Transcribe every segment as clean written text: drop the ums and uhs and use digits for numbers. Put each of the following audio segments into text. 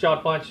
4-5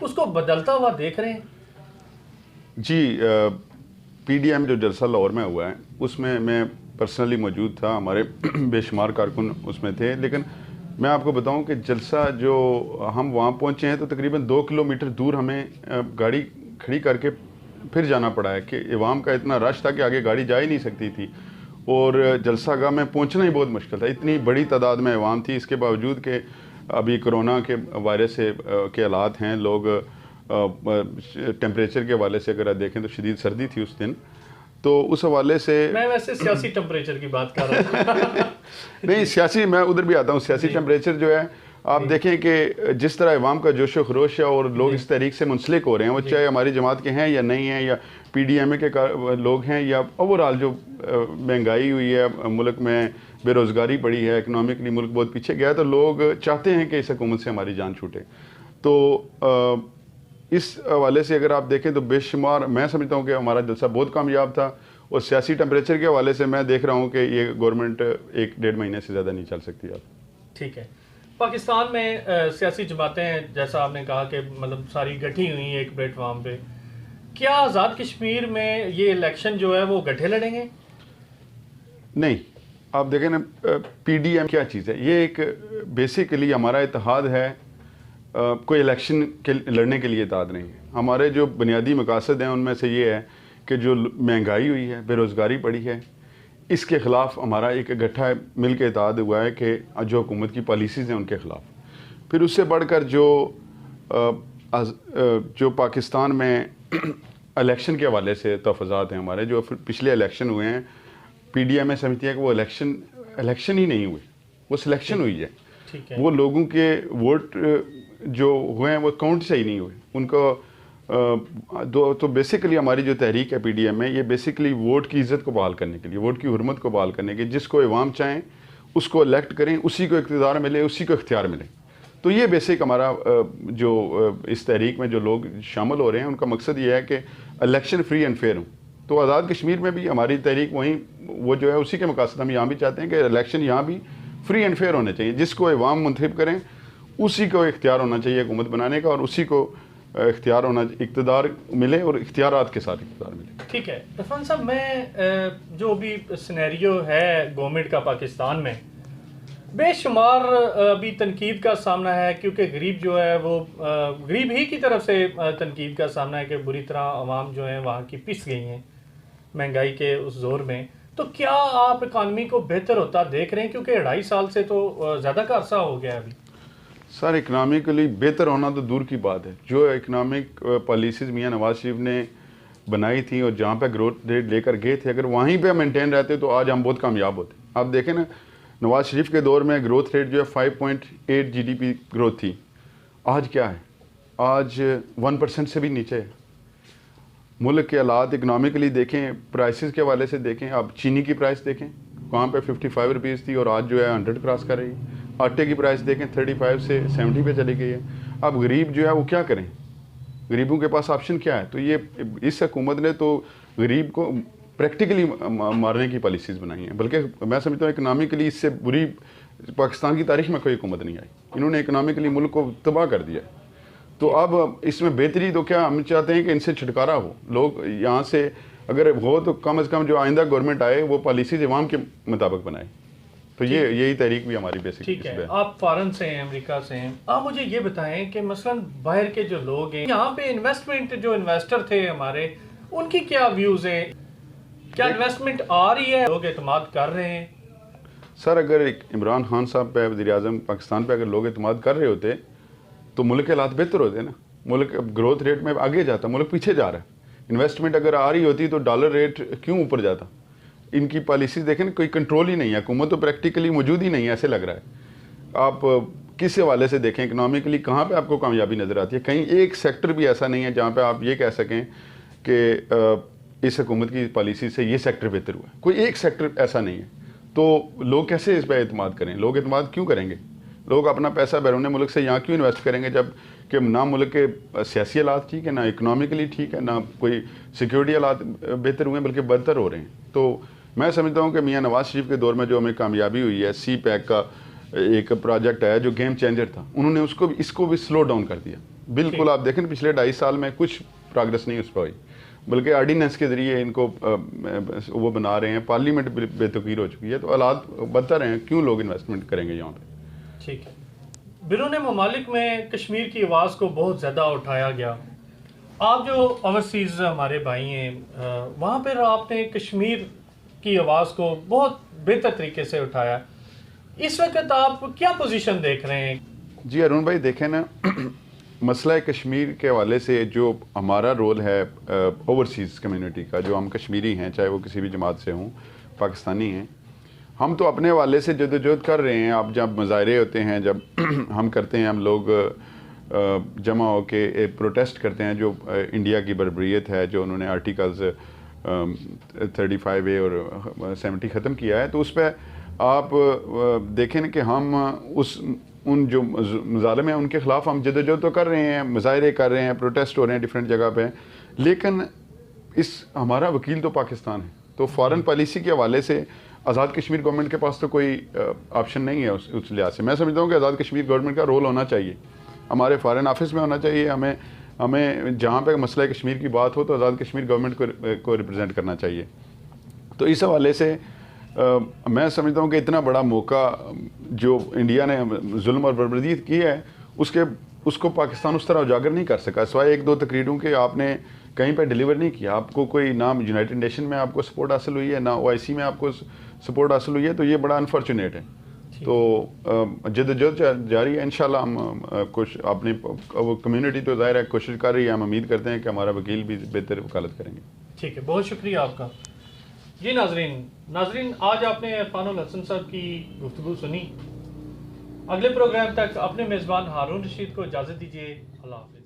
اس کو بدلتا ہوا دیکھ رہے ہیں؟ جی پی ڈی ایم جو جلسہ لاہور میں ہوا ہے اس میں پرسنلی موجود تھا، ہمارے بے شمار کارکن اس میں تھے، لیکن میں آپ کو بتاؤں کہ جلسہ جو ہم وہاں پہنچے ہیں تو تقریباً 2 کلومیٹر دور ہمیں گاڑی کھڑی کر کے پھر جانا پڑا ہے کہ عوام کا اتنا رش تھا کہ آگے گاڑی جا ہی نہیں سکتی تھی، اور جلسہ گاہ میں پہنچنا ہی بہت مشکل تھا، اتنی بڑی تعداد میں عوام تھی، اس کے باوجود کہ ابھی کرونا کے وائرس کے حالات ہیں، لوگ ٹیمپریچر کے حوالے سے اگر آپ دیکھیں تو شدید سردی تھی اس دن، تو اس حوالے سے میں ویسے سیاسی ٹیمپریچر کی بات کر رہا ہوں نہیں سیاسی، میں ادھر بھی آتا ہوں، سیاسی ٹیمپریچر جو ہے آپ دیکھیں کہ جس طرح عوام کا جوش و خروش ہے اور لوگ اس تحریک سے منسلک ہو رہے ہیں، وہ چاہے ہماری جماعت کے ہیں یا نہیں ہیں، یا پی ڈی ایم اے کے لوگ ہیں، یا اوورآل جو مہنگائی ہوئی ہے ملک میں، بے روزگاری بڑھی ہے، اکنامکلی ملک بہت پیچھے گیا ہے، تو لوگ چاہتے ہیں کہ اس حکومت سے ہماری جان چھوٹے. تو اس حوالے سے اگر آپ دیکھیں تو بے شمار میں سمجھتا ہوں کہ ہمارا جلسہ بہت کامیاب تھا، اور سیاسی ٹیمپریچر کے حوالے سے میں دیکھ رہا ہوں کہ یہ گورنمنٹ 1-1.5 مہینے سے زیادہ نہیں چل سکتی اب. ٹھیک ہے. پاکستان میں سیاسی جماعتیں جیسا آپ نے کہا کہ مطلب ساری گٹھی ہوئی ہیں ایک پلیٹ فارم پہ، کیا آزاد کشمیر میں یہ الیکشن جو ہے وہ گٹھے لڑیں گے؟ نہیں، آپ دیکھیں نا پی ڈی ایم کیا چیز ہے، یہ ایک بیسیکلی ہمارا اتحاد ہے، کوئی الیکشن لڑنے کے لیے اتحاد نہیں ہے. ہمارے جو بنیادی مقاصد ہیں ان میں سے یہ ہے کہ جو مہنگائی ہوئی ہے، بے روزگاری بڑھی ہے، اس کے خلاف ہمارا ایک اکٹھا مل کے اتحاد ہوا ہے کہ جو حکومت کی پالیسیز ہیں ان کے خلاف. پھر اس سے بڑھ کر جو پاکستان میں الیکشن کے حوالے سے تحفظات ہیں ہمارے، جو پچھلے الیکشن ہوئے ہیں، پی ڈی ایم اے سمجھتی ہے کہ وہ الیکشن ہی نہیں ہوئے، وہ سلیکشن ہوئی ہے. وہ لوگوں کے ووٹ جو ہوئے ہیں وہ کاؤنٹ سے ہی نہیں ہوئے ان کو. تو بیسیکلی ہماری جو تحریک ہے پی ڈی ایم میں، یہ بیسیکلی ووٹ کی عزت کو بحال کرنے کے لیے، ووٹ کی حرمت کو بحال کرنے کے، جس کو عوام چاہیں اس کو الیکٹ کریں، اسی کو اقتدار ملے، اسی کو اختیار ملے. تو یہ بیسک ہمارا جو اس تحریک میں جو لوگ شامل ہو رہے ہیں ان کا مقصد یہ ہے کہ الیکشن فری اینڈ فیئر ہوں. تو آزاد کشمیر میں بھی ہماری تحریک وہ جو ہے اسی کے مقاصد ہم یہاں بھی چاہتے ہیں کہ الیکشن یہاں بھی فری اینڈ فیئر ہونے چاہیے، جس کو عوام منتخب کریں اسی کو اختیار ہونا چاہیے حکومت بنانے کا، اور اسی کو اختیار ہونا، اقتدار ملے اور اختیارات کے ساتھ اقتدار ملے. ٹھیک ہے عرفان صاحب، میں جو بھی سینیریو ہے گورنمنٹ کا پاکستان میں، بے شمار ابھی تنقید کا سامنا ہے، کیونکہ غریب جو ہے وہ غریب ہی کی طرف سے تنقید کا سامنا ہے کہ بری طرح عوام جو ہیں وہاں کی پس گئی ہیں مہنگائی کے اس زور میں. تو کیا آپ اکانومی کو بہتر ہوتا دیکھ رہے ہیں؟ کیونکہ 2.5 سال سے تو زیادہ کا عرصہ ہو گیا ابھی. سر اکنامکلی بہتر ہونا تو دور کی بات ہے. جو اکنامک پالیسیز میاں نواز شریف نے بنائی تھیں اور جہاں پہ گروتھ ریٹ لے کر گئے تھے، اگر وہیں پہ مینٹین رہتے تو آج ہم بہت کامیاب ہوتے. آپ دیکھیں نا، نواز شریف کے دور میں گروتھ ریٹ جو ہے 5.8 GDP گروتھ تھی، آج کیا ہے؟ آج 1% سے بھی نیچے ہے. ملک کے حالات اکنامکلی دیکھیں، پرائسز کے حوالے سے دیکھیں، آپ چینی کی پرائس دیکھیں، وہاں پہ 55 روپیز تھی اور آج جو ہے 100 کراس کر رہی ہے. آٹے کی پرائس دیکھیں 35 سے 70 پہ چلی گئی ہے. اب غریب جو ہے وہ کیا کریں؟ غریبوں کے پاس آپشن کیا ہے؟ تو یہ اس حکومت نے تو غریب کو پریکٹیکلی مارنے کی پالیسیز بنائی ہیں، بلکہ میں سمجھتا ہوں اکنامکلی اس سے بری پاکستان کی تاریخ میں کوئی حکومت نہیں آئی. انہوں نے اکنامکلی ملک کو تباہ کر دیا ہے. تو اب اس میں بہتری تو کیا، ہم چاہتے ہیں کہ ان سے چھٹکارا ہو، لوگ یہاں سے اگر ہو تو کم از کم جو آئندہ گورنمنٹ آئے وہ پالیسیز عوام کے مطابق بنائے. تو یہی تحریک بھی ہماری بیسک. ٹھیک ہے، آپ فارن سے ہیں، امریکہ سے ہیں، آپ مجھے یہ بتائیں کہ مثلا باہر کے جو لوگ ہیں یہاں پہ جو انویسٹر تھے ہمارے، ان کی کیا ویوز ہیں؟ کیا انویسٹمنٹ آ رہی ہے؟ لوگ اعتماد کر رہے ہیں؟ سر اگر عمران خان صاحب پہ، وزیر اعظم پاکستان پہ اگر لوگ اعتماد کر رہے ہوتے تو ملک کے حالات بہتر ہوتے نا. ملک گروتھ ریٹ میں آگے جاتا، ملک پیچھے جا رہا ہے. انویسٹمنٹ اگر آ رہی ہوتی تو ڈالر ریٹ کیوں اوپر جاتا؟ ان کی پالیسیز دیکھیں، کوئی کنٹرول ہی نہیں ہے، حکومت تو پریکٹیکلی موجود ہی نہیں ہے ایسے لگ رہا ہے. آپ کس حوالے سے دیکھیں اکنامکلی کہاں پہ آپ کو کامیابی نظر آتی ہے؟ کہیں ایک سیکٹر بھی ایسا نہیں ہے جہاں پہ آپ یہ کہہ سکیں کہ اس حکومت کی پالیسی سے یہ سیکٹر بہتر ہوا ہے. کوئی ایک سیکٹر ایسا نہیں ہے. تو لوگ کیسے اس پہ اعتماد کریں؟ لوگ اعتماد کیوں کریں گے؟ لوگ اپنا پیسہ بیرون ملک سے یہاں کیوں انویسٹ کریں گے جب کہ نہ ملک کے سیاسی حالات ٹھیک ہے، نہ اکنامکلی ٹھیک ہے، نہ کوئی سیکیورٹی حالات بہتر ہوئے ہیں بلکہ بدتر ہو رہے ہیں. تو میں سمجھتا ہوں کہ میاں نواز شریف کے دور میں جو ہمیں کامیابی ہوئی ہے، سی پیک کا ایک پروجیکٹ آیا جو گیم چینجر تھا, انہوں نے اس کو بھی سلو ڈاؤن کر دیا بالکل. آپ دیکھیں پچھلے 2.5 سال میں کچھ پروگرس نہیں اس پہ ہوئی, بلکہ آرڈیننس کے ذریعے ان کو وہ بنا رہے ہیں. پارلیمنٹ بے تغیر ہو چکی ہے, تو حالات بدتر ہیں, کیوں لوگ انویسٹمنٹ کریں گے یہاں پہ. ٹھیک ہے. بیرون ممالک میں کشمیر کی آواز کو بہت زیادہ اٹھایا گیا. آپ جو اوورسیز ہمارے بھائی ہیں, وہاں پر آپ نے کشمیر کی آواز کو بہت بہتر طریقے سے اٹھایا. اس وقت آپ کیا پوزیشن دیکھ رہے ہیں؟ جی ارون بھائی دیکھیں نا, مسئلہ کشمیر کے حوالے سے جو ہمارا رول ہے اوورسیز کمیونٹی کا, جو ہم کشمیری ہیں چاہے وہ کسی بھی جماعت سے ہوں, پاکستانی ہیں, ہم تو اپنے حوالے سے جدوجہد کر رہے ہیں. اب جب مظاہرے ہوتے ہیں, جب ہم کرتے ہیں, ہم لوگ جمع ہو کے پروٹیسٹ کرتے ہیں جو انڈیا کی بربریت ہے, جو انہوں نے آرٹیکلز 35A اور 70 ختم کیا ہے, تو اس پہ آپ دیکھیں کہ ہم ان جو مظالم ہیں ان کے خلاف ہم جدوجہد تو کر رہے ہیں, مظاہرے کر رہے ہیں, پروٹیسٹ ہو رہے ہیں ڈفرینٹ جگہ پہ, لیکن ہمارا وکیل تو پاکستان ہے. تو فارن پالیسی کے حوالے سے آزاد کشمیر گورنمنٹ کے پاس تو کوئی آپشن نہیں ہے اس لحاظ سے. میں سمجھتا ہوں کہ آزاد کشمیر گورنمنٹ کا رول ہونا چاہیے, ہمارے فارن آفس میں ہونا چاہیے. ہمیں جہاں پہ مسئلہ کشمیر کی بات ہو تو آزاد کشمیر گورنمنٹ کو ریپرزینٹ کرنا چاہیے. تو اس حوالے سے میں سمجھتا ہوں کہ اتنا بڑا موقع جو انڈیا نے ظلم اور بربریت کی ہے, اس کو پاکستان اس طرح اجاگر نہیں کر سکا, سوائے 1-2 تقریروں کے آپ نے کہیں پہ ڈیلیور نہیں کیا. آپ کو کوئی نہ یونائٹڈ نیشن میں آپ کو سپورٹ حاصل ہوئی ہے, نہ OIC میں آپ کو سپورٹ حاصل ہوئی ہے, تو یہ بڑا انفارچونیٹ ہے. تو جدوجہد جاری ہے. انشاءاللہ ہم اپنی کمیونٹی تو ظاہر ہے کوشش کر رہی ہے, ہم امید کرتے ہیں کہ ہمارا وکیل بھی بہتر وکالت کریں گے. ٹھیک ہے, بہت شکریہ آپ کا. جی ناظرین آج آپ نے عرفان الحسن صاحب کی گفتگو سنی. اگلے پروگرام تک اپنے میزبان ہارون رشید کو اجازت دیجیے. اللہ حافظ.